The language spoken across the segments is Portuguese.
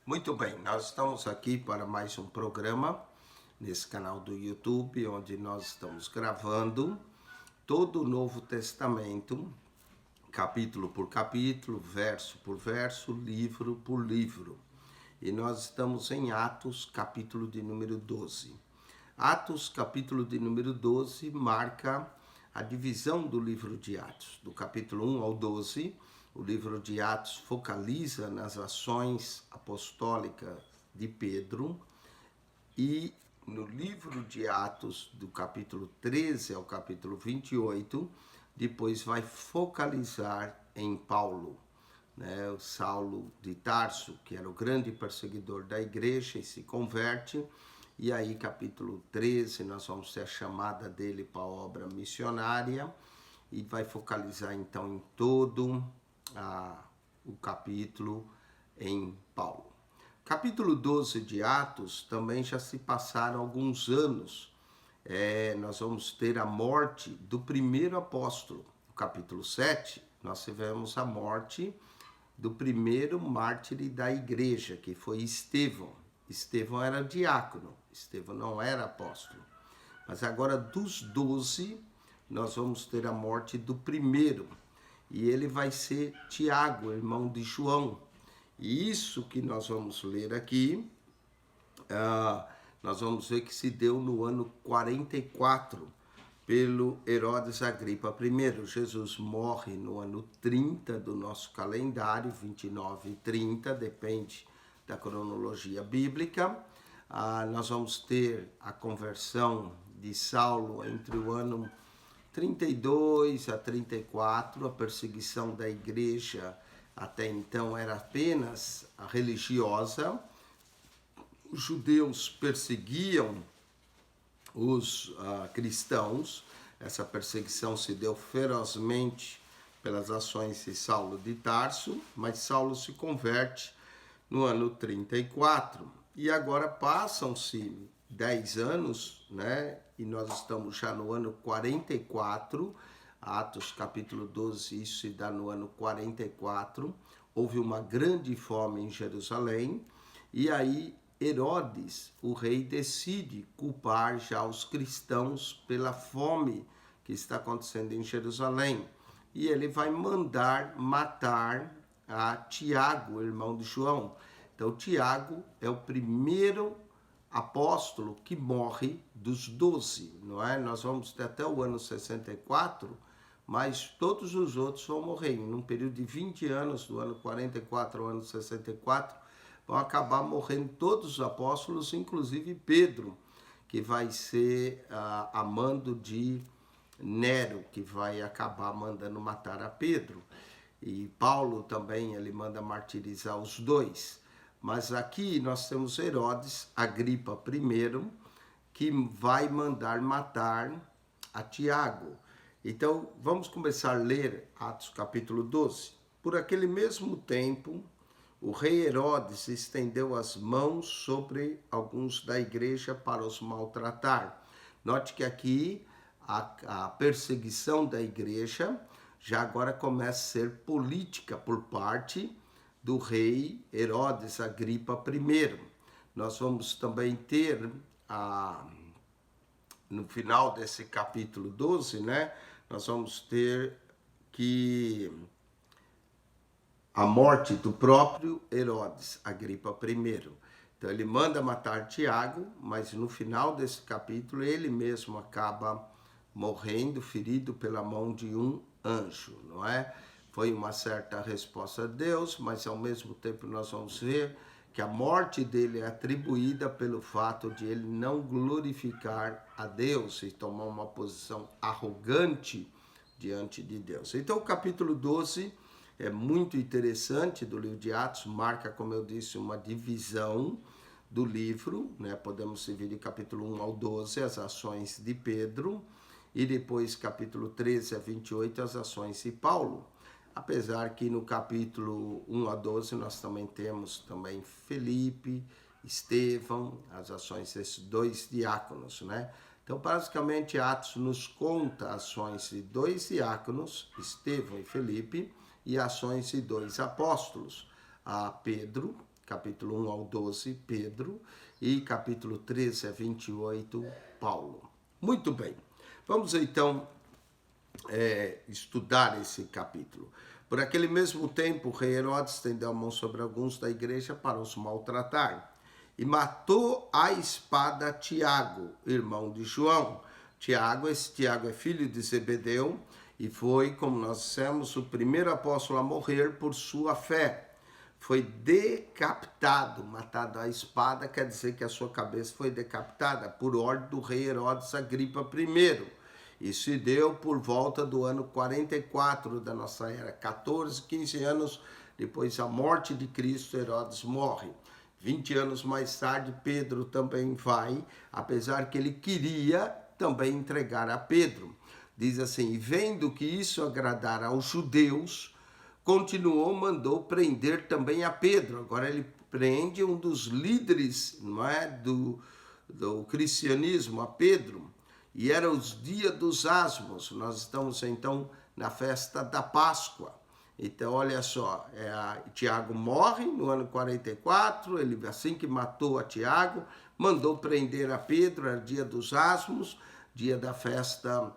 Muito bem, nós estamos aqui para mais um programa nesse canal do YouTube, onde nós estamos gravando todo o Novo Testamento, capítulo por capítulo, verso por verso, livro por livro. E nós estamos em Atos, capítulo de número 12. Atos, capítulo de número 12, marca a divisão do livro de Atos, do capítulo 1 ao 12. O livro de Atos focaliza nas ações apostólicas de Pedro, e no livro de Atos, do capítulo 13 ao capítulo 28, depois vai focalizar em Paulo, né? O Saulo de Tarso, que era o grande perseguidor da igreja, e se converte. E aí, capítulo 13, nós vamos ter a chamada dele para a obra missionária, e vai focalizar então em todo o capítulo em Paulo. Capítulo 12 de Atos também já se passaram alguns anos. Nós vamos ter a morte do primeiro apóstolo. No capítulo 7, nós tivemos a morte do primeiro mártir da igreja, que foi Estevão. Estevão era diácono, Estevão não era apóstolo. Mas agora dos 12, nós vamos ter a morte do primeiro. E ele vai ser Tiago, irmão de João. E isso que nós vamos ler aqui, nós vamos ver que se deu no ano 44, pelo Herodes Agripa I. Jesus morre no ano 30 do nosso calendário, 29 e 30, depende da cronologia bíblica. Nós vamos ter a conversão de Saulo entre o ano 32 a 34, a perseguição da igreja até então era apenas a religiosa. Os judeus perseguiam os cristãos. Essa perseguição se deu ferozmente pelas ações de Saulo de Tarso, mas Saulo se converte no ano 34. E agora passam-se 10 anos, né? E nós estamos já no ano 44, Atos capítulo 12, isso se dá no ano 44. Houve uma grande fome em Jerusalém, e aí Herodes, o rei, decide culpar já os cristãos pela fome que está acontecendo em Jerusalém. E ele vai mandar matar a Tiago, irmão de João. Então, Tiago é o primeiro apóstolo que morre dos 12, não é? Nós vamos ter até o ano 64, mas todos os outros vão morrer. Num período de 20 anos, do ano 44 ao ano 64, vão acabar morrendo todos os apóstolos, inclusive Pedro, que vai ser a mando de Nero, que vai acabar mandando matar a Pedro. E Paulo também, ele manda martirizar os dois. Mas aqui nós temos Herodes Agripa I, que vai mandar matar a Tiago. Então, vamos começar a ler Atos capítulo 12. Por aquele mesmo tempo, o rei Herodes estendeu as mãos sobre alguns da igreja para os maltratar. Note que aqui a perseguição da igreja já agora começa a ser política por parte do rei Herodes Agripa I. Nós vamos também ter, no final desse capítulo 12, né, nós vamos ter que a morte do próprio Herodes Agripa I. Então ele manda matar Tiago, mas no final desse capítulo ele mesmo acaba morrendo, ferido pela mão de um anjo, não é? Foi uma certa resposta de Deus, mas ao mesmo tempo nós vamos ver que a morte dele é atribuída pelo fato de ele não glorificar a Deus e tomar uma posição arrogante diante de Deus. Então o capítulo 12 é muito interessante do livro de Atos, marca, como eu disse, uma divisão do livro, né? Podemos dividir de capítulo 1 ao 12, as ações de Pedro, e depois capítulo 13 a 28, as ações de Paulo. Apesar que no capítulo 1 a 12 nós também temos também Felipe, Estevão, as ações desses dois diáconos, né? Então, basicamente, Atos nos conta ações de dois diáconos, Estevão e Felipe, e ações de dois apóstolos, a Pedro, capítulo 1 ao 12, Pedro, e capítulo 13 a 28, Paulo. Muito bem, vamos então estudar esse capítulo. Por aquele mesmo tempo, o rei Herodes estendeu a mão sobre alguns da igreja para os maltratar, e matou à espada Tiago, irmão de João. Esse Tiago é filho de Zebedeu, e foi, como nós dissemos, o primeiro apóstolo a morrer por sua fé. Foi decapitado, matado à espada, quer dizer que a sua cabeça foi decapitada por ordem do rei Herodes Agripa I. Isso se deu por volta do ano 44 da nossa era, 14, 15 anos depois da morte de Cristo, Herodes morre. 20 anos mais tarde, Pedro também vai, apesar que ele queria também entregar a Pedro. Diz assim, e vendo que isso agradara aos judeus, continuou, mandou prender também a Pedro. Agora ele prende um dos líderes, não é, do cristianismo, a Pedro. E era os dias dos asmos. Nós estamos então na festa da Páscoa. Então olha só, Tiago morre no ano 44, ele assim que matou a Tiago, mandou prender a Pedro, era dia dos asmos, dia da festa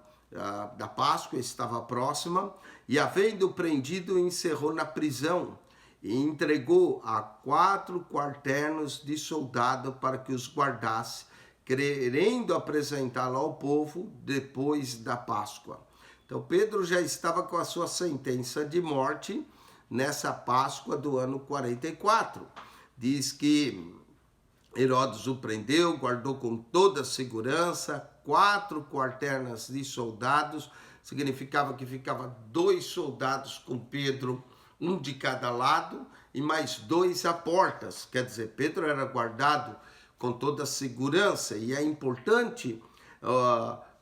da Páscoa, estava próxima, e havendo prendido, encerrou na prisão e entregou a 4 quarternos de soldado para que os guardasse, querendo apresentá-lo ao povo depois da Páscoa. Então Pedro já estava com a sua sentença de morte nessa Páscoa do ano 44. Diz que Herodes o prendeu, guardou com toda a segurança, 4 quarternas de soldados, significava que ficava 2 soldados com Pedro, um de cada lado, e mais 2 a portas. Quer dizer, Pedro era guardado com toda a segurança, e é importante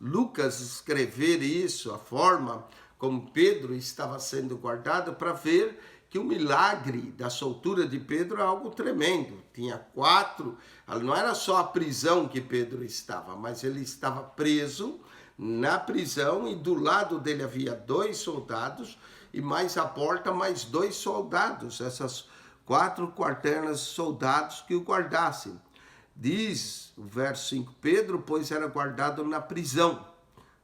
Lucas escrever isso, a forma como Pedro estava sendo guardado, para ver que o milagre da soltura de Pedro é algo tremendo. Tinha 4, não era só a prisão que Pedro estava, mas ele estava preso na prisão e do lado dele havia 2 soldados e mais a porta mais 2 soldados, essas 4 quarternas soldados que o guardassem. Diz o verso 5, Pedro, pois, era guardado na prisão.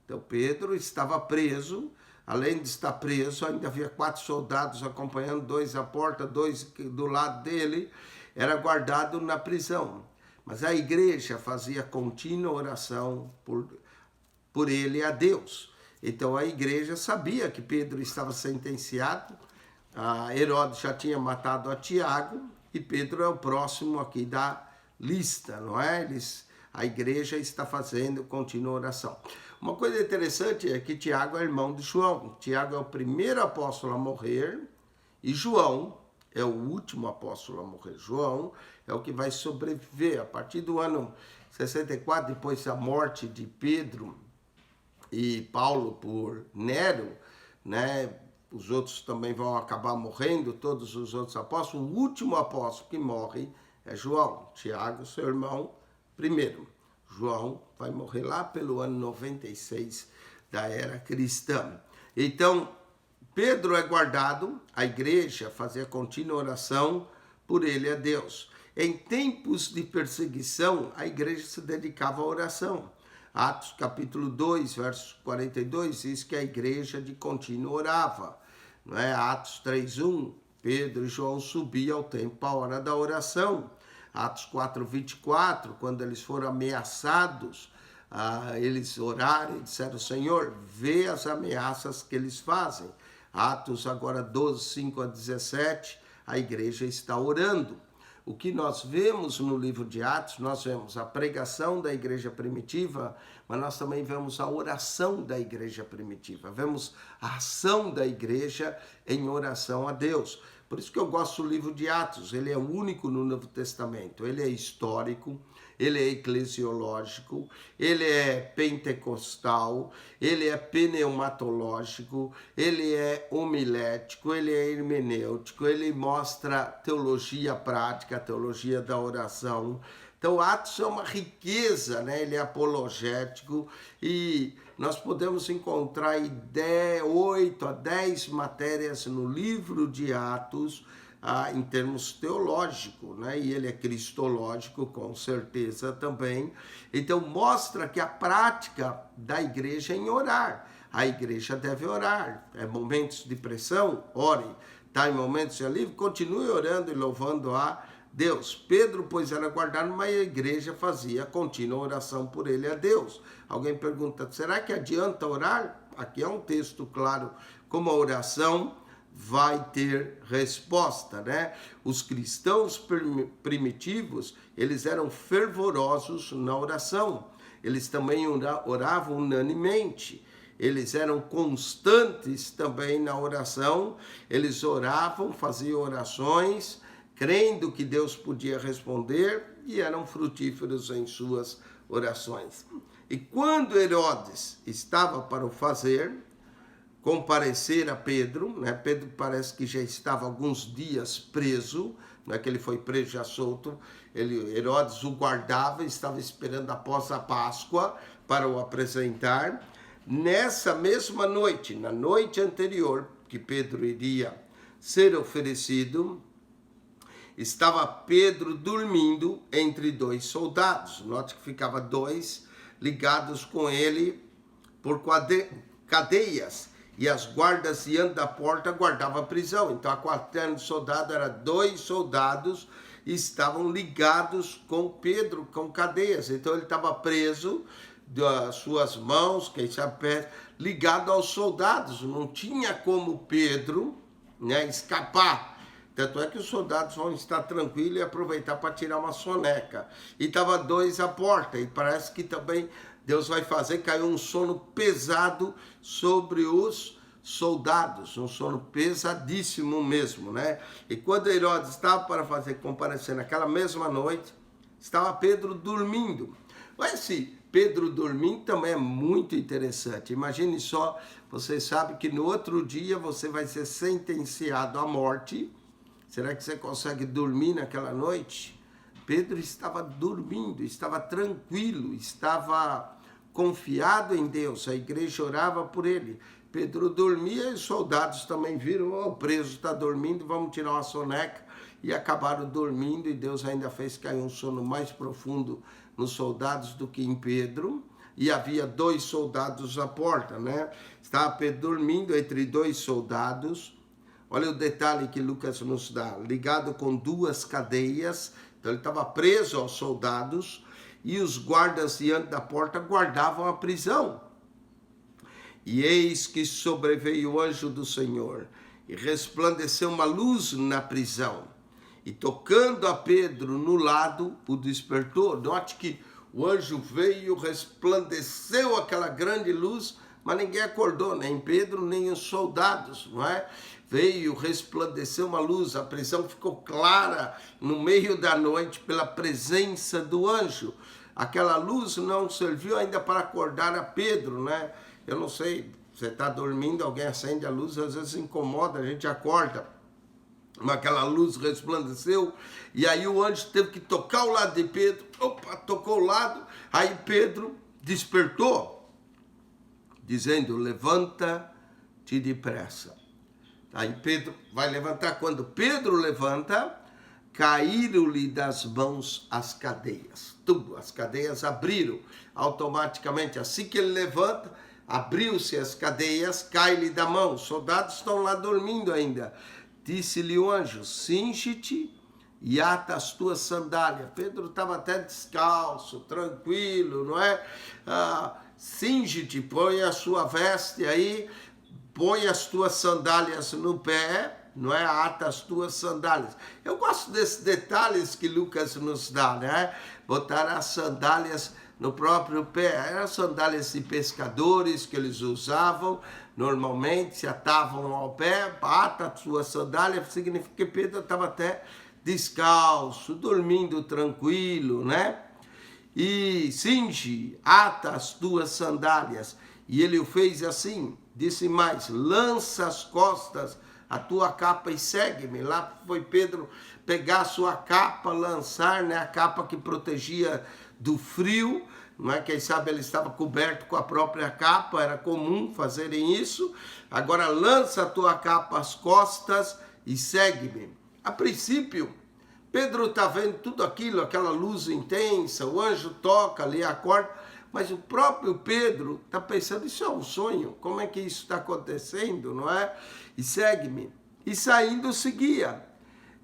Então Pedro estava preso. Além de estar preso, ainda havia 4 soldados acompanhando, 2 à porta, 2 do lado dele, era guardado na prisão. Mas a igreja fazia contínua oração por ele a Deus. Então a igreja sabia que Pedro estava sentenciado, Herodes já tinha matado a Tiago, e Pedro é o próximo aqui da lista, não é? A igreja está fazendo contínua oração. Uma coisa interessante é que Tiago é irmão de João. Tiago é o primeiro apóstolo a morrer e João é o último apóstolo a morrer. João é o que vai sobreviver. A partir do ano 64, depois da morte de Pedro e Paulo por Nero, né? Os outros também vão acabar morrendo, todos os outros apóstolos. O último apóstolo que morre é João. Tiago, seu irmão, primeiro. João vai morrer lá pelo ano 96 da era cristã. Então, Pedro é guardado, a igreja fazia contínua oração por ele a Deus. Em tempos de perseguição, a igreja se dedicava à oração. Atos capítulo 2, verso 42, diz que a igreja de contínuo orava. Não é? Atos 3:1, Pedro e João subiam ao templo à hora da oração. Atos 4:24, quando eles foram ameaçados, eles oraram e disseram, Senhor, vê as ameaças que eles fazem. Atos agora 12:5-17, a igreja está orando. O que nós vemos no livro de Atos, nós vemos a pregação da igreja primitiva, mas nós também vemos a oração da igreja primitiva. Vemos a ação da igreja em oração a Deus. Por isso que eu gosto do livro de Atos, ele é o único no Novo Testamento. Ele é histórico, ele é eclesiológico, ele é pentecostal, ele é pneumatológico, ele é homilético, ele é hermenêutico, ele mostra teologia prática, teologia da oração. Então, Atos é uma riqueza, né? Ele é apologético e nós podemos encontrar 8 a 10 matérias no livro de Atos em termos teológicos, né? E ele é cristológico, com certeza também. Então, mostra que a prática da igreja é em orar. A igreja deve orar. É momentos de pressão, ore. Está em momentos de alívio, continue orando e louvando a Deus. Pedro, pois, era guardado, mas a igreja fazia contínua oração por ele a Deus. Alguém pergunta, será que adianta orar? Aqui é um texto claro, como a oração vai ter resposta, né? Os cristãos primitivos, eles eram fervorosos na oração. Eles também oravam unanimemente. Eles eram constantes também na oração. Eles oravam, faziam orações, crendo que Deus podia responder, e eram frutíferos em suas orações. E quando Herodes estava para o fazer, comparecer a Pedro, né? Pedro parece que já estava alguns dias preso, não é que ele foi preso já solto, Herodes o guardava, estava esperando após a Páscoa para o apresentar. Nessa mesma noite, na noite anterior, que Pedro iria ser oferecido, estava Pedro dormindo entre dois soldados. Note que ficava dois ligados com ele por cadeias, e as guardas diante da porta guardavam a prisão. Então a quartel de soldado era dois soldados e estavam ligados com Pedro, com cadeias. Então ele estava preso, das suas mãos, quem sabe pés, ligado aos soldados. Não tinha como Pedro, né, escapar. Tanto é que os soldados vão estar tranquilos e aproveitar para tirar uma soneca. E estava dois à porta, e parece que também Deus vai fazer cair um sono pesado sobre os soldados, um sono pesadíssimo mesmo, né? E quando Herodes estava para fazer comparecer naquela mesma noite, estava Pedro dormindo. Mas esse Pedro dormindo também é muito interessante. Imagine só, você sabe que no outro dia você vai ser sentenciado à morte. Será que você consegue dormir naquela noite? Pedro estava dormindo, estava tranquilo, estava confiado em Deus. A igreja orava por ele. Pedro dormia e os soldados também viram, o preso está dormindo, vamos tirar uma soneca. E acabaram dormindo, e Deus ainda fez cair um sono mais profundo nos soldados do que em Pedro. E havia dois soldados à porta, né? Estava Pedro dormindo entre dois soldados. Olha o detalhe que Lucas nos dá, ligado com duas cadeias. Então ele estava preso aos soldados, e os guardas diante da porta guardavam a prisão. E eis que sobreveio o anjo do Senhor, e resplandeceu uma luz na prisão, e tocando a Pedro no lado, o despertou. Note que o anjo veio, resplandeceu aquela grande luz, mas ninguém acordou, nem Pedro, nem os soldados, não é? Veio, resplandeceu uma luz, a prisão ficou clara no meio da noite pela presença do anjo. Aquela luz não serviu ainda para acordar a Pedro, né? Eu não sei, você está dormindo, alguém acende a luz, às vezes incomoda, a gente acorda. Mas aquela luz resplandeceu, e aí o anjo teve que tocar o lado de Pedro. Opa, tocou o lado, aí Pedro despertou, dizendo, levanta-te depressa. Aí Pedro vai levantar. Quando Pedro levanta, caíram-lhe das mãos as cadeias. Tudo, as cadeias abriram automaticamente. Assim que ele levanta, abriu-se as cadeias, cai-lhe da mão. Os soldados estão lá dormindo ainda. Disse-lhe o anjo, cinge-te e ata as tuas sandálias. Pedro estava até descalço, tranquilo, não é? Cinge-te, põe a sua veste aí, põe as tuas sandálias no pé, não é? Ata as tuas sandálias. Eu gosto desses detalhes que Lucas nos dá, né? Botar as sandálias no próprio pé. Eram sandálias de pescadores que eles usavam, normalmente se atavam ao pé. Ata as tuas sandálias, significa que Pedro estava até descalço, dormindo tranquilo, né? E cinge, ata as tuas sandálias. E ele o fez assim. Disse mais, lança as costas a tua capa e segue-me. Lá foi Pedro pegar a sua capa, lançar, né, a capa que protegia do frio, não é? Quem sabe ele estava coberto com a própria capa, era comum fazerem isso. Agora lança a tua capa às costas e segue-me. A princípio, Pedro está vendo tudo aquilo, aquela luz intensa, o anjo toca ali, acorda, mas o próprio Pedro está pensando, isso é um sonho, como é que isso está acontecendo, não é? E segue-me. E saindo seguia.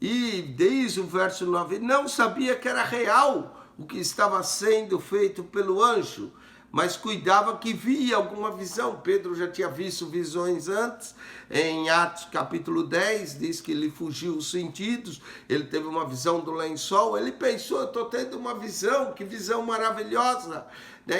E diz o verso 9, não sabia que era real o que estava sendo feito pelo anjo, mas cuidava que via alguma visão. Pedro já tinha visto visões antes, em Atos capítulo 10, diz que ele fugiu os sentidos, ele teve uma visão do lençol, ele pensou, eu estou tendo uma visão, que visão maravilhosa,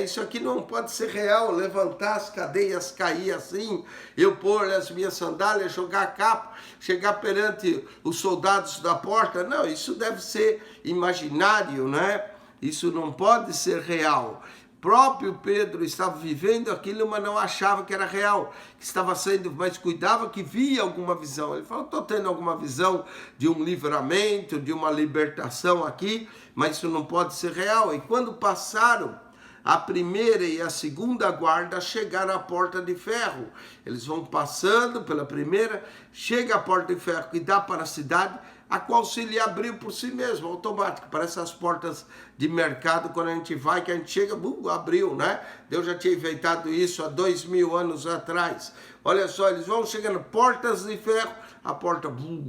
isso aqui não pode ser real, levantar as cadeias, cair assim, eu pôr as minhas sandálias, jogar a capa, chegar perante os soldados da porta, não, isso deve ser imaginário, né? Isso não pode ser real. Próprio Pedro estava vivendo aquilo, mas não achava que era real, que estava sendo, mas cuidava que via alguma visão. Ele falou, estou tendo alguma visão de um livramento, de uma libertação aqui, mas isso não pode ser real. E quando passaram, a primeira e a segunda guarda chegaram à porta de ferro. Eles vão passando pela primeira, chega a porta de ferro que dá para a cidade, a qual se lhe abriu por si mesmo, automático. Parece as portas de mercado, quando a gente vai, que a gente chega, abriu, né? Deus já tinha inventado isso há 2000 anos atrás. Olha só, eles vão chegando, portas de ferro, a porta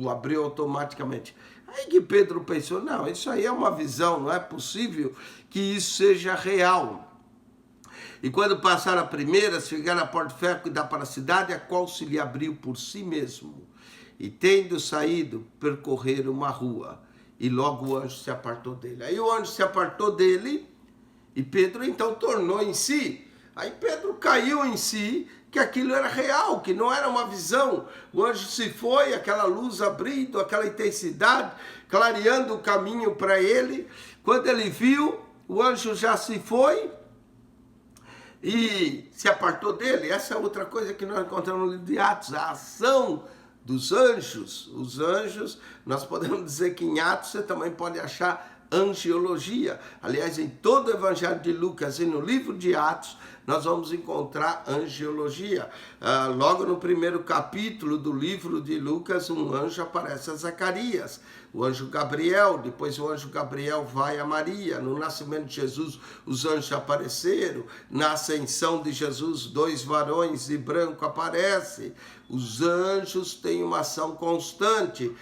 abriu automaticamente. Aí que Pedro pensou, não, isso aí é uma visão, não é possível que isso seja real. E quando passaram a primeira, chegaram à porta de ferro que dá para a cidade, a qual se lhe abriu por si mesmo. E tendo saído, percorrer uma rua. E logo o anjo se apartou dele. Aí o anjo se apartou dele e Pedro então tornou em si. Aí Pedro caiu em si, que aquilo era real, que não era uma visão. O anjo se foi, aquela luz abrindo, aquela intensidade, clareando o caminho para ele. Quando ele viu, o anjo já se foi e se apartou dele. Essa é outra coisa que nós encontramos no livro de Atos, a ação dos anjos. Os anjos, nós podemos dizer que em Atos você também pode achar angiologia. Aliás, em todo o Evangelho de Lucas e no livro de Atos, nós vamos encontrar angiologia. Logo no primeiro capítulo do livro de Lucas, um anjo aparece a Zacarias, o anjo Gabriel. Depois o anjo Gabriel vai a Maria. No nascimento de Jesus, os anjos apareceram. Na ascensão de Jesus, 2 varões de branco aparecem. Os anjos têm uma ação constante.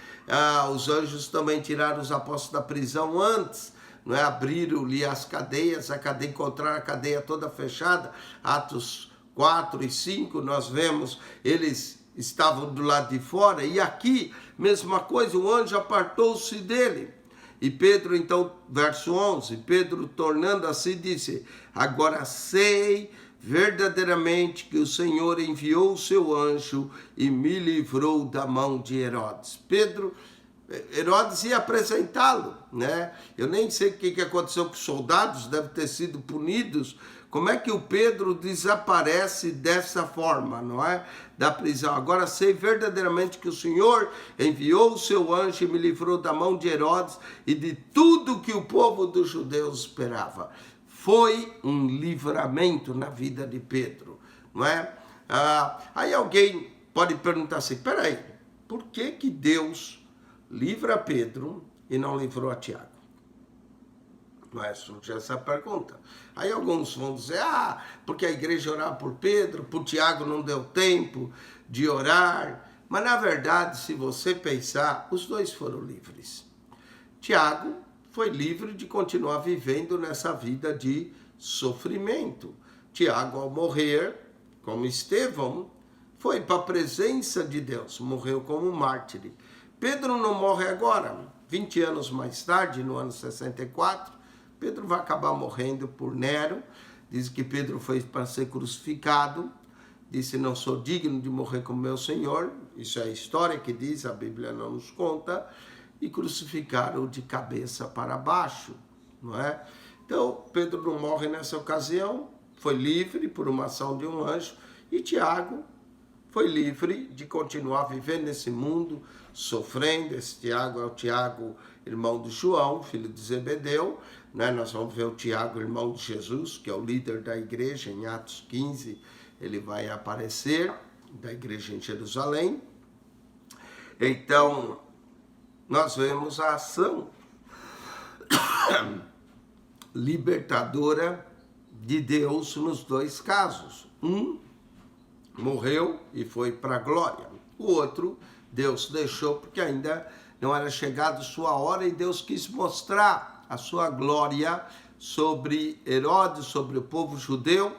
Os anjos também tiraram os apóstolos da prisão antes, não é? Abriram-lhe as cadeias, encontraram a cadeia toda fechada. Atos 4 e 5, nós vemos, eles estavam do lado de fora. E aqui, mesma coisa, o anjo apartou-se dele. E Pedro, então, verso 11, Pedro, tornando assim, disse, agora sei verdadeiramente que o Senhor enviou o seu anjo e me livrou da mão de Herodes. Herodes ia apresentá-lo, né? Eu nem sei o que aconteceu com os soldados, devem ter sido punidos. Como é que o Pedro desaparece dessa forma, não é? Da prisão. Agora sei verdadeiramente que o Senhor enviou o seu anjo e me livrou da mão de Herodes e de tudo que o povo dos judeus esperava. Foi um livramento na vida de Pedro, não é? Aí alguém pode perguntar assim, peraí, por que Deus livra Pedro e não livrou a Tiago? Não é? Surge essa pergunta. Aí alguns vão dizer, porque a igreja orava por Pedro, por Tiago não deu tempo de orar. Mas na verdade, se você pensar, os dois foram livres. Tiago foi livre de continuar vivendo nessa vida de sofrimento. Tiago, ao morrer, como Estevão, foi para a presença de Deus, morreu como mártir. Pedro não morre agora, 20 anos mais tarde, no ano 64, Pedro vai acabar morrendo por Nero. Diz que Pedro foi para ser crucificado, disse, não sou digno de morrer como meu Senhor, isso é a história que diz, a Bíblia não nos conta, e crucificaram de cabeça para baixo, não é? Então, Pedro não morre nessa ocasião, foi livre por uma ação de um anjo, e Tiago foi livre de continuar vivendo nesse mundo, sofrendo. Esse Tiago é o Tiago, irmão de João, filho de Zebedeu, né? Nós vamos ver o Tiago, irmão de Jesus, que é o líder da igreja, em Atos 15, ele vai aparecer, da igreja em Jerusalém. Então, nós vemos a ação libertadora de Deus nos dois casos. Um morreu e foi para a glória. O outro, Deus deixou porque ainda não era chegado sua hora e Deus quis mostrar a sua glória sobre Herodes, sobre o povo judeu,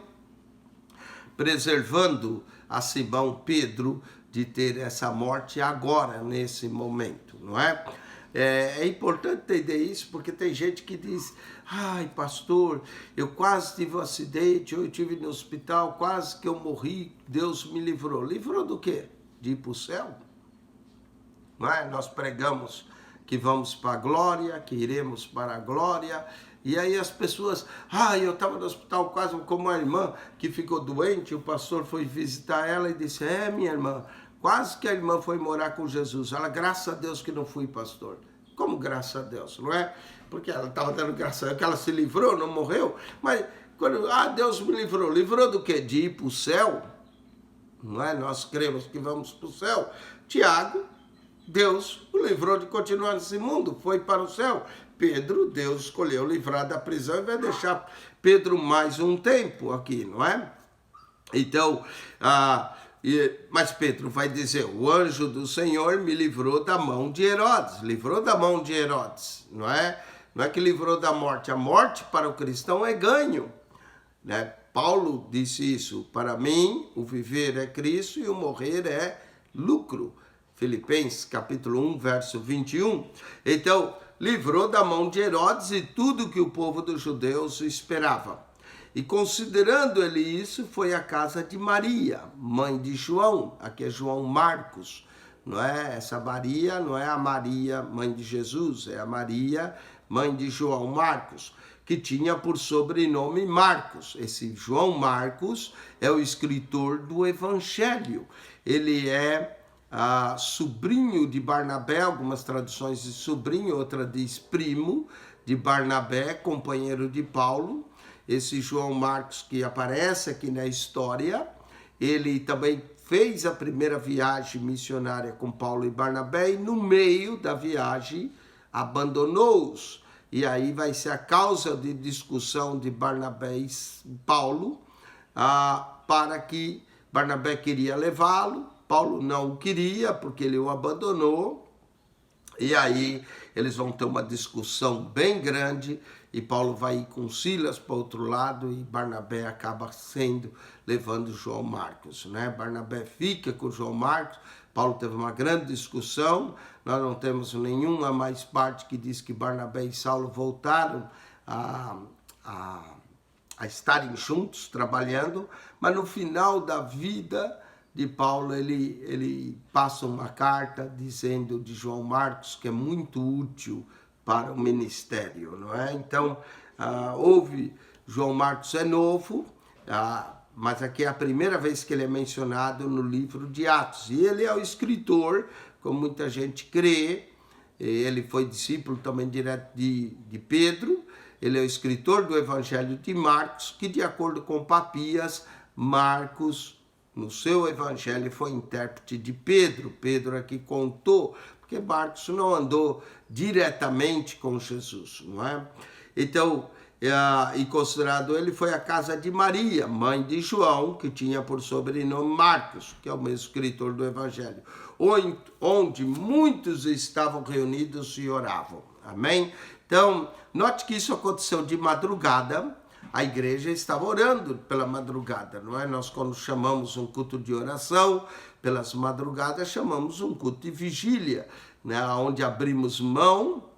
preservando a Simão Pedro de ter essa morte agora, nesse momento, não é? É importante entender isso, porque tem gente que diz, ai pastor, eu quase tive um acidente, eu estive no hospital, quase que eu morri, Deus me livrou. Livrou do quê? De ir para o céu? Não é? Nós pregamos que vamos para a glória, que iremos para a glória, e aí as pessoas, eu estava no hospital quase como uma irmã que ficou doente, o pastor foi visitar ela e disse, minha irmã, quase que a irmã foi morar com Jesus. Ela, graças a Deus que não fui, pastor. Como graças a Deus, não é? Porque ela estava dando graças a Deus que ela se livrou, não morreu. Mas, quando, Deus me livrou. Livrou do quê? De ir para o céu? Não é? Nós cremos que vamos para o céu. Tiago, Deus o livrou de continuar nesse mundo, foi para o céu. Pedro, Deus escolheu livrar da prisão e vai deixar Pedro mais um tempo aqui, não é? Então, mas Pedro vai dizer, o anjo do Senhor me livrou da mão de Herodes, livrou da mão de Herodes, não é? Não é que livrou da morte, a morte para o cristão é ganho, né? Paulo disse isso, para mim o viver é Cristo e o morrer é lucro. Filipenses capítulo 1, verso 21. Então, livrou da mão de Herodes e tudo que o povo dos judeus esperava. E considerando ele isso, foi à casa de Maria, mãe de João, aqui é João Marcos, não é? Essa Maria não é a Maria, mãe de Jesus, é a Maria, mãe de João Marcos, que tinha por sobrenome Marcos. Esse João Marcos é o escritor do Evangelho. Ele é sobrinho de Barnabé, algumas traduções de sobrinho, outra diz primo de Barnabé, companheiro de Paulo. Esse João Marcos que aparece aqui na história, ele também fez a primeira viagem missionária com Paulo e Barnabé e no meio da viagem abandonou-os. E aí vai ser a causa de discussão de Barnabé e Paulo, para que Barnabé queria levá-lo, Paulo não queria porque ele o abandonou, e aí eles vão ter uma discussão bem grande, e Paulo vai ir com Silas para o outro lado, e Barnabé acaba levando João Marcos, né? Barnabé fica com João Marcos, Paulo teve uma grande discussão, nós não temos nenhuma mais parte que diz que Barnabé e Saulo voltaram a estarem juntos, trabalhando, mas no final da vida de Paulo, ele passa uma carta dizendo de João Marcos que é muito útil para o ministério, não é? Então, João Marcos é novo, mas aqui é a primeira vez que ele é mencionado no livro de Atos. E ele é o escritor, como muita gente crê, ele foi discípulo também direto de Pedro, ele é o escritor do Evangelho de Marcos, que de acordo com Papias, Marcos, no seu evangelho, foi intérprete de Pedro. Pedro aqui contou, porque Marcos não andou diretamente com Jesus, não é? Então, e considerado ele, foi à casa de Maria, mãe de João, que tinha por sobrenome Marcos, que é o mesmo escritor do evangelho, onde muitos estavam reunidos e oravam. Amém? Então, note que isso aconteceu de madrugada. A igreja estava orando pela madrugada, não é? Nós, quando chamamos um culto de oração, pelas madrugadas, chamamos um culto de vigília, né? Onde abrimos mão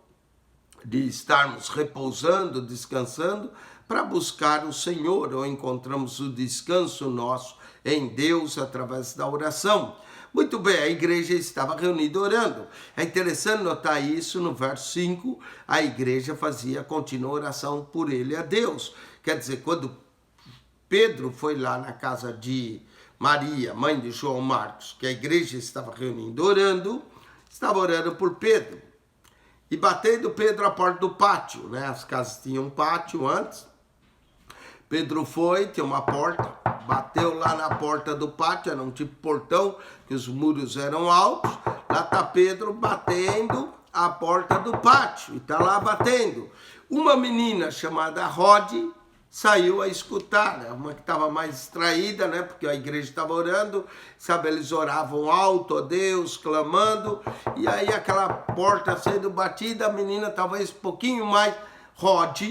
de estarmos repousando, descansando, para buscar o Senhor, ou encontramos o descanso nosso em Deus através da oração. Muito bem, a igreja estava reunida orando. É interessante notar isso no verso 5, a igreja fazia contínua oração por ele a Deus. Quer dizer, quando Pedro foi lá na casa de Maria, mãe de João Marcos, que a igreja estava reunindo orando, estava orando por Pedro. E batendo Pedro à porta do pátio, né? As casas tinham um pátio antes. Pedro foi, tinha uma porta, bateu lá na porta do pátio, era um tipo portão, que os muros eram altos. Lá está Pedro batendo à porta do pátio e está lá batendo. Uma menina chamada Rod saiu a escutar, uma que estava mais distraída, né? Porque a igreja estava orando, sabe? Eles oravam alto a Deus, clamando, e aí aquela porta sendo batida, a menina talvez um pouquinho mais. Rod,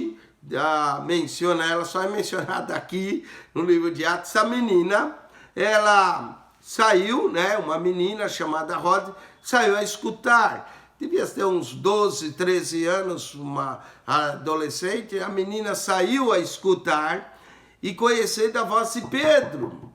menciona, ela só é mencionada aqui no livro de Atos. Essa menina, ela saiu, né? Uma menina chamada Rod saiu a escutar. Devia ter uns 12, 13 anos, uma adolescente. A menina saiu a escutar e conhecendo a voz de Pedro.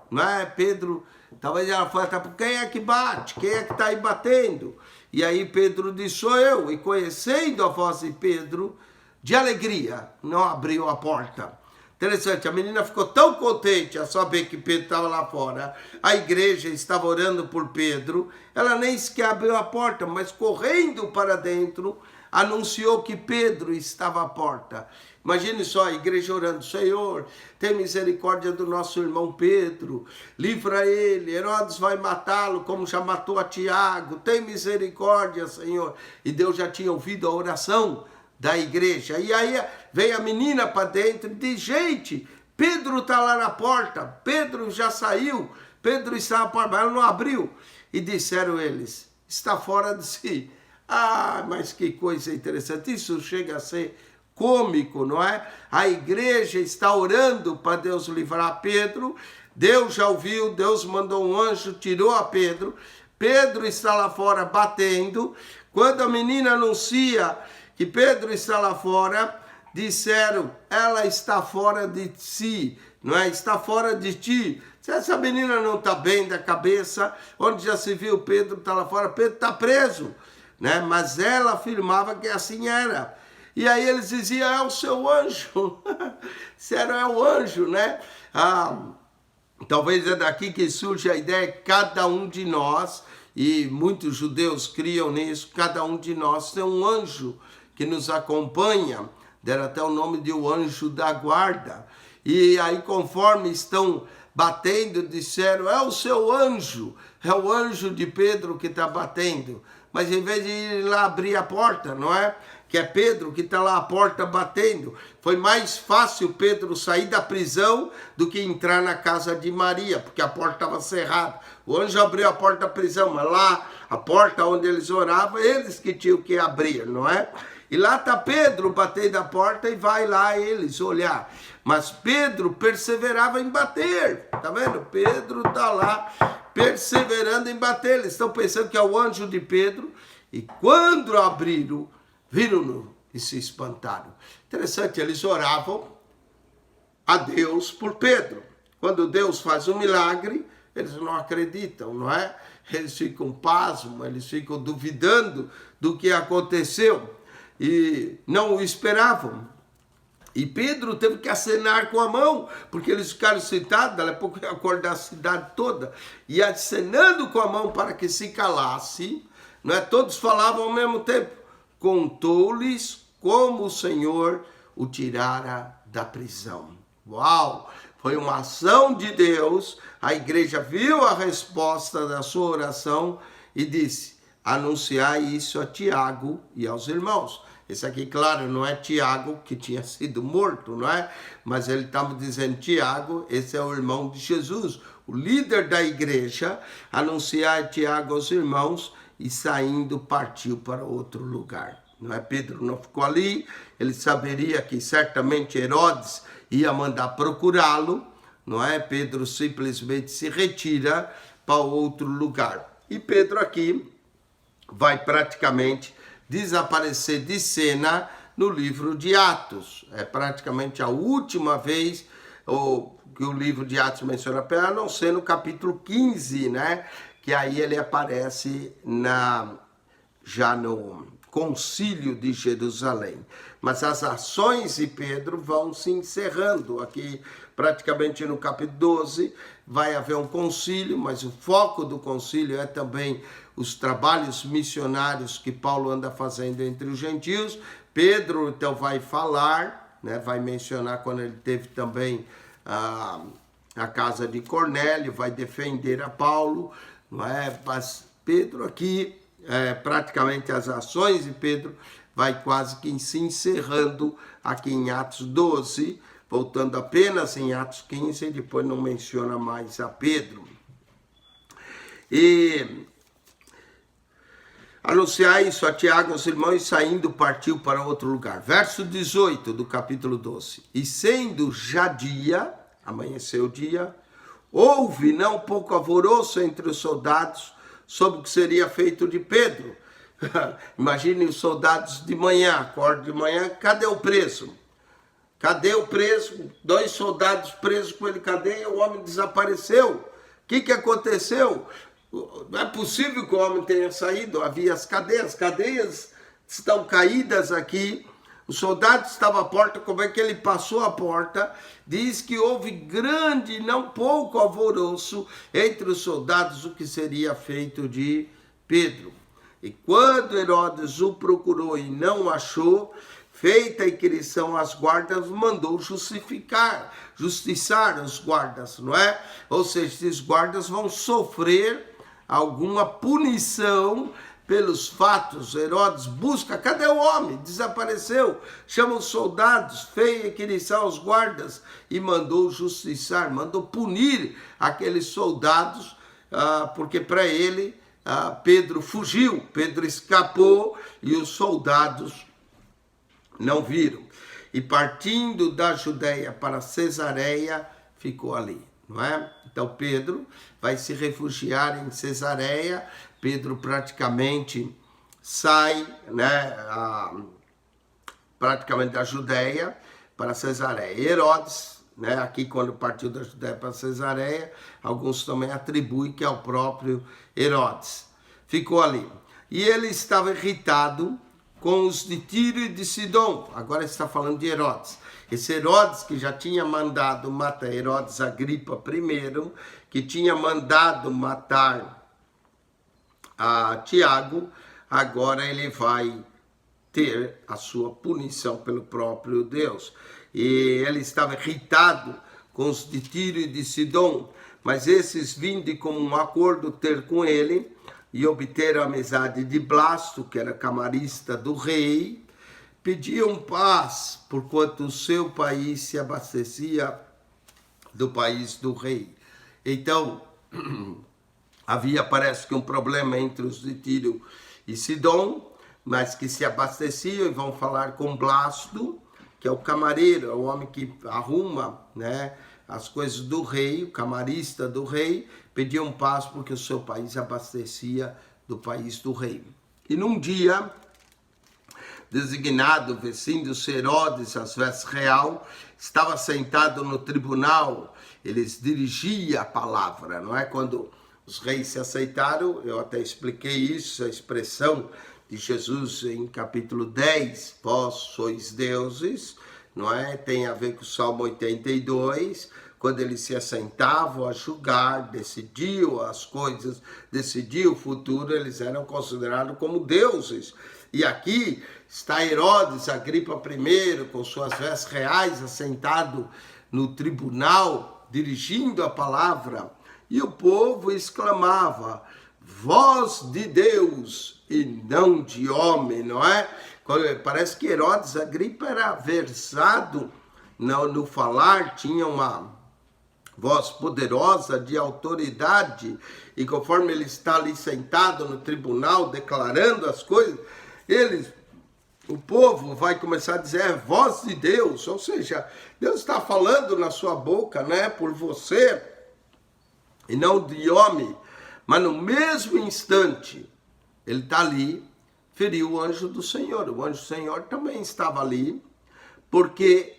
Não é? Pedro, talvez ela fale, quem é que bate? Quem é que está aí batendo? E aí Pedro disse, sou eu. E conhecendo a voz de Pedro, de alegria, não abriu a porta. Interessante, a menina ficou tão contente a saber que Pedro estava lá fora, a igreja estava orando por Pedro, ela nem sequer abriu a porta, mas correndo para dentro, anunciou que Pedro estava à porta. Imagine só a igreja orando, Senhor, tem misericórdia do nosso irmão Pedro, livra ele, Herodes vai matá-lo como já matou a Tiago, tem misericórdia, Senhor. E Deus já tinha ouvido a oração da igreja. E aí vem a menina para dentro e diz, gente, Pedro está lá na porta, Pedro já saiu, Pedro está na porta, mas ela não abriu. E disseram eles, está fora de si. Ah, mas que coisa interessante, isso chega a ser cômico, não é? A igreja está orando para Deus livrar Pedro, Deus já ouviu, Deus mandou um anjo, tirou a Pedro, Pedro está lá fora batendo, quando a menina anuncia que Pedro está lá fora, disseram, ela está fora de si, não é? Está fora de ti. Se essa menina não está bem da cabeça, onde já se viu Pedro está lá fora, Pedro está preso, né? Mas ela afirmava que assim era. E aí eles diziam, é o seu anjo. Sério, é o anjo, né? Talvez é daqui que surge a ideia que cada um de nós, e muitos judeus criam nisso, cada um de nós tem um anjo que nos acompanha, deram até o nome de o anjo da guarda. E aí, conforme estão batendo, disseram, é o seu anjo, é o anjo de Pedro que está batendo. Mas em vez de ir lá abrir a porta, não é? Que é Pedro que está lá a porta batendo. Foi mais fácil Pedro sair da prisão do que entrar na casa de Maria, porque a porta estava cerrada. O anjo abriu a porta da prisão, mas lá, a porta onde eles oravam, eles que tinham que abrir, não é? E lá está Pedro batendo a porta e vai lá eles olhar. Mas Pedro perseverava em bater. Tá vendo? Pedro está lá perseverando em bater. Eles estão pensando que é o anjo de Pedro. E quando abriram, viram-no e se espantaram. Interessante, eles oravam a Deus por Pedro. Quando Deus faz um milagre, eles não acreditam, não é? Eles ficam pasmos, eles ficam duvidando do que aconteceu. E não o esperavam. E Pedro teve que acenar com a mão, porque eles ficaram sentados, daqui a pouco ia acordar a cidade toda, e acenando com a mão para que se calasse, não é? Todos falavam ao mesmo tempo, contou-lhes como o Senhor o tirara da prisão. Uau! Foi uma ação de Deus, a igreja viu a resposta da sua oração e disse, anunciar isso a Tiago e aos irmãos. Esse aqui, claro, não é Tiago que tinha sido morto, não é? Mas ele estava dizendo, Tiago, esse é o irmão de Jesus, o líder da igreja, anunciar a Tiago aos irmãos e saindo partiu para outro lugar. Não é? Pedro não ficou ali, ele saberia que certamente Herodes ia mandar procurá-lo, não é? Pedro simplesmente se retira para outro lugar. E Pedro aqui vai praticamente desaparecer de cena no livro de Atos. É praticamente a última vez que o livro de Atos menciona, a não ser no capítulo 15, né? Que aí ele aparece já no concílio de Jerusalém. Mas as ações de Pedro vão se encerrando. Aqui, praticamente no capítulo 12, vai haver um concílio, mas o foco do concílio é também os trabalhos missionários que Paulo anda fazendo entre os gentios. Pedro, então, vai falar, né, vai mencionar quando ele teve também a casa de Cornélio, vai defender a Paulo, não é? Mas Pedro aqui praticamente as ações de Pedro, vai quase que se encerrando aqui em Atos 12, voltando apenas em Atos 15, e depois não menciona mais a Pedro. E anunciar isso a Tiago, os irmãos, e saindo partiu para outro lugar. Verso 18 do capítulo 12. E sendo já dia, amanheceu o dia, houve não pouco alvoroço entre os soldados sobre o que seria feito de Pedro. Imagine os soldados de manhã, acordam de manhã, cadê o preso? Cadê o preso? 2 soldados presos com ele, cadê? O homem desapareceu. O que aconteceu? Não é possível que o homem tenha saído. Havia as cadeias estão caídas aqui. O soldado estava à porta, como é que ele passou a porta? Diz que houve grande, não pouco alvoroço entre os soldados, o que seria feito de Pedro. E quando Herodes o procurou e não achou, feita a inquirição às guardas, mandou justiçar os guardas, não é? Ou seja, esses guardas vão sofrer alguma punição pelos fatos. Herodes busca, cadê o homem? Desapareceu. Chama os soldados, fez inquirição aos guardas e mandou justiçar, mandou punir aqueles soldados, porque para ele Pedro fugiu, Pedro escapou e os soldados não viram. E partindo da Judéia para Cesareia, ficou ali, não é? Então Pedro vai se refugiar em Cesareia. Pedro praticamente sai, né, praticamente da Judéia para Cesareia. Herodes, né, aqui quando partiu da Judéia para Cesareia, alguns também atribuem que é o próprio Herodes. Ficou ali. E ele estava irritado com os de Tiro e de Sidom. Agora está falando de Herodes. Esse Herodes que já tinha mandado matar, Herodes Agripa I, que tinha mandado matar a Tiago, agora ele vai ter a sua punição pelo próprio Deus. E ele estava irritado com os de Tiro e de Sidom, mas esses vindo como um acordo ter com ele e obter a amizade de Blasto, que era camarista do rei, pediam paz, porquanto o seu país se abastecia do país do rei. Então, havia, parece que, um problema entre os de Tiro e Sidom, mas que se abasteciam, e vão falar com Blasto, que é o camareiro, é o homem que arruma, né, as coisas do rei, o camarista do rei, pediam paz porque o seu país abastecia do país do rei. E num dia designado, vestindo-se Herodes às vestes real, estava sentado no tribunal, eles dirigiam a palavra, não é? Quando os reis se aceitaram, eu até expliquei isso, a expressão de Jesus em capítulo 10, vós sois deuses, não é? Tem a ver com o Salmo 82, quando eles se assentavam a julgar, decidiam as coisas, decidiam o futuro, eles eram considerados como deuses. E aqui está Herodes Agripa I, com suas vestes reais, assentado no tribunal, dirigindo a palavra, e o povo exclamava, voz de Deus e não de homem, não é? Parece que Herodes Agripa era versado no falar, tinha uma voz poderosa de autoridade, e conforme ele está ali sentado no tribunal, declarando as coisas, o povo vai começar a dizer, voz de Deus, ou seja, Deus está falando na sua boca, né, por você, e não de homem. Mas no mesmo instante, ele está ali, feriu o anjo do Senhor. O anjo do Senhor também estava ali. Por que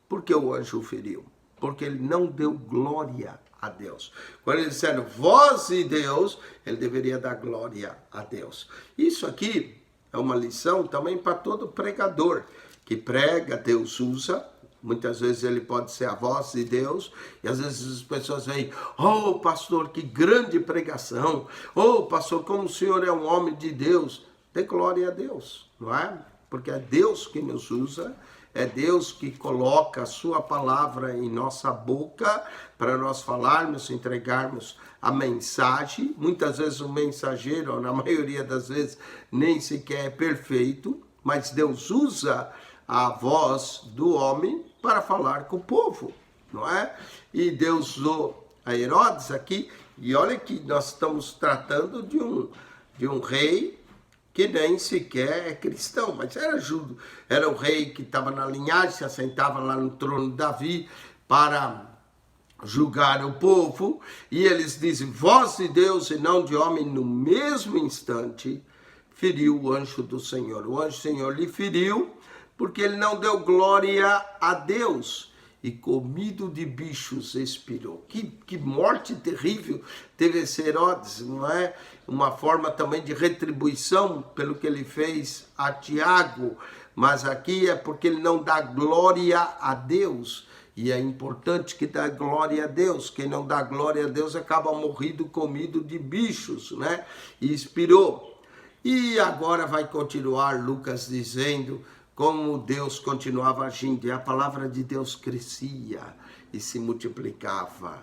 o anjo o feriu? Porque ele não deu glória a Deus. Quando eles disseram voz de Deus, ele deveria dar glória a Deus. Isso aqui é uma lição também para todo pregador que prega, Deus usa. Muitas vezes ele pode ser a voz de Deus, e às vezes as pessoas veem, oh pastor, que grande pregação, oh pastor, como o senhor é um homem de Deus, dê glória a Deus, não é? porque é Deus que nos usa, é Deus que coloca a sua palavra em nossa boca para nós falarmos, entregarmos a mensagem. Muitas vezes o mensageiro, ou na maioria das vezes, nem sequer é perfeito, mas Deus usa a voz do homem para falar com o povo, não é? E Deus usou a Herodes aqui, e olha que nós estamos tratando de um rei que nem sequer é cristão, mas era judo, era o rei que estava na linhagem, se assentava lá no trono de Davi para julgar o povo, e eles dizem, voz de Deus e não de homem. No mesmo instante, feriu o anjo do Senhor. O anjo do Senhor lhe feriu, porque ele não deu glória a Deus, e comido de bichos expirou. Que morte terrível teve esse Herodes, não é? Uma forma também de retribuição pelo que ele fez a Tiago, mas aqui é porque ele não dá glória a Deus, e é importante que dá glória a Deus. Quem não dá glória a Deus acaba morrido, comido de bichos, né? E expirou. E agora vai continuar Lucas dizendo como Deus continuava agindo, e a palavra de Deus crescia e se multiplicava.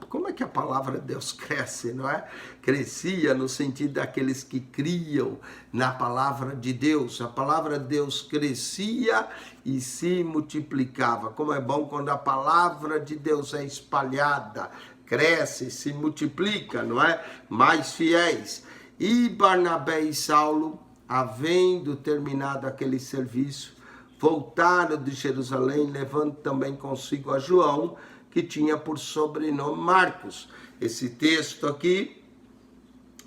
Como é que a palavra de Deus cresce, não é? Crescia no sentido daqueles que criam na palavra de Deus. A palavra de Deus crescia e se multiplicava. Como é bom quando a palavra de Deus é espalhada, cresce, se multiplica, não é? Mais fiéis. E Barnabé e Saulo, havendo terminado aquele serviço, voltaram de Jerusalém, levando também consigo a João, que tinha por sobrenome Marcos. Esse texto aqui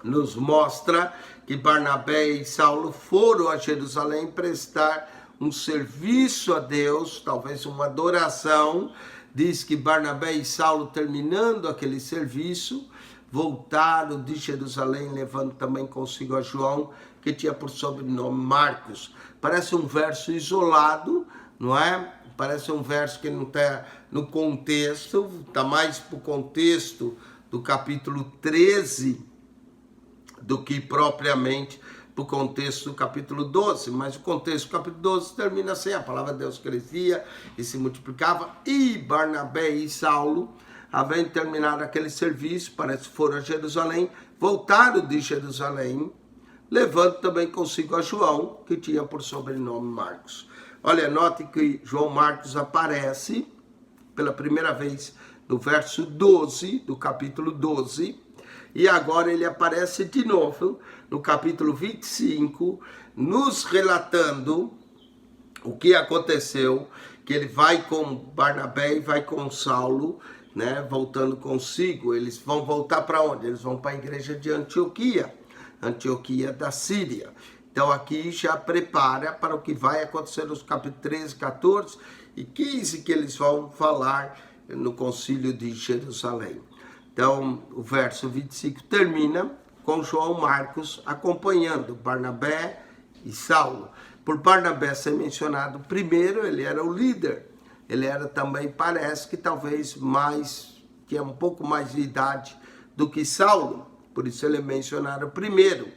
nos mostra que Barnabé e Saulo foram a Jerusalém prestar um serviço a Deus, talvez uma adoração. Diz que Barnabé e Saulo, terminando aquele serviço, voltaram de Jerusalém, levando também consigo a João, que tinha por sobrenome Marcos. Parece um verso isolado, não é? Parece um verso que não está no contexto, está mais para o contexto do capítulo 13 do que propriamente para o contexto do capítulo 12. Mas o contexto do capítulo 12 termina assim, a palavra de Deus crescia e se multiplicava, e Barnabé e Saulo, havendo terminado aquele serviço, parece que foram a Jerusalém, voltaram de Jerusalém, levando também consigo a João, que tinha por sobrenome Marcos. Olha, note que João Marcos aparece pela primeira vez no verso 12, do capítulo 12, e agora ele aparece de novo no capítulo 25, nos relatando o que aconteceu, que ele vai com Barnabé e vai com Saulo, né, voltando consigo. Eles vão voltar para onde? Eles vão para a igreja de Antioquia da Síria. Então aqui já prepara para o que vai acontecer nos capítulos 13, 14 e 15, que eles vão falar no concílio de Jerusalém. Então o verso 25 termina com João Marcos acompanhando Barnabé e Saulo. Por Barnabé ser mencionado primeiro, ele era o líder. Ele era também, parece que talvez mais, que é um pouco mais de idade do que Saulo. Por isso ele é mencionado primeiro.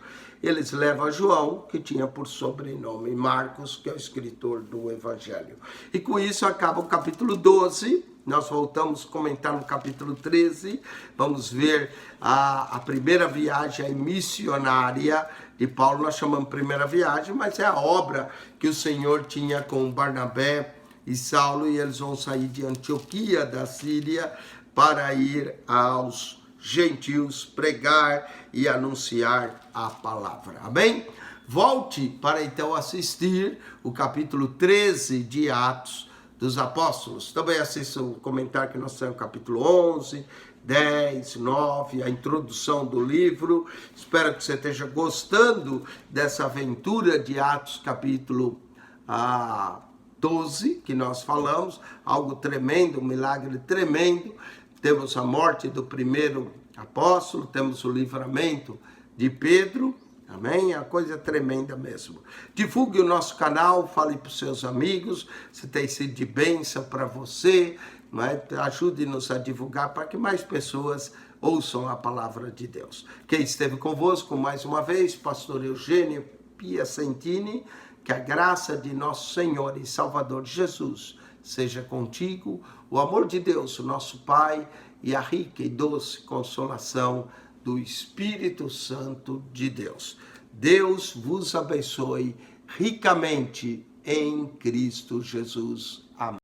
Eles levam a João, que tinha por sobrenome Marcos, que é o escritor do Evangelho. E com isso acaba o capítulo 12. Nós voltamos a comentar no capítulo 13. Vamos ver a primeira viagem missionária de Paulo. Nós chamamos primeira viagem, mas é a obra que o Senhor tinha com Barnabé e Saulo. E eles vão sair de Antioquia da Síria para ir aos gentios, pregar e anunciar a palavra. Amém? Volte para então assistir o capítulo 13 de Atos dos Apóstolos. Também assista o comentário que nós temos no capítulo 11, 10, 9, a introdução do livro. Espero que você esteja gostando dessa aventura de Atos capítulo 12, que nós falamos. Algo tremendo, um milagre tremendo. Temos a morte do primeiro apóstolo, temos o livramento de Pedro, amém? É uma coisa tremenda mesmo. Divulgue o nosso canal, fale para os seus amigos, se tem sido de bênção para você, mas ajude-nos a divulgar para que mais pessoas ouçam a palavra de Deus. Quem esteve convosco mais uma vez, pastor Eugênio Piacentini, Que a graça de nosso Senhor e Salvador Jesus seja contigo, o amor de Deus, o nosso Pai, e a rica e doce consolação do Espírito Santo de Deus. Deus vos abençoe ricamente em Cristo Jesus. Amém.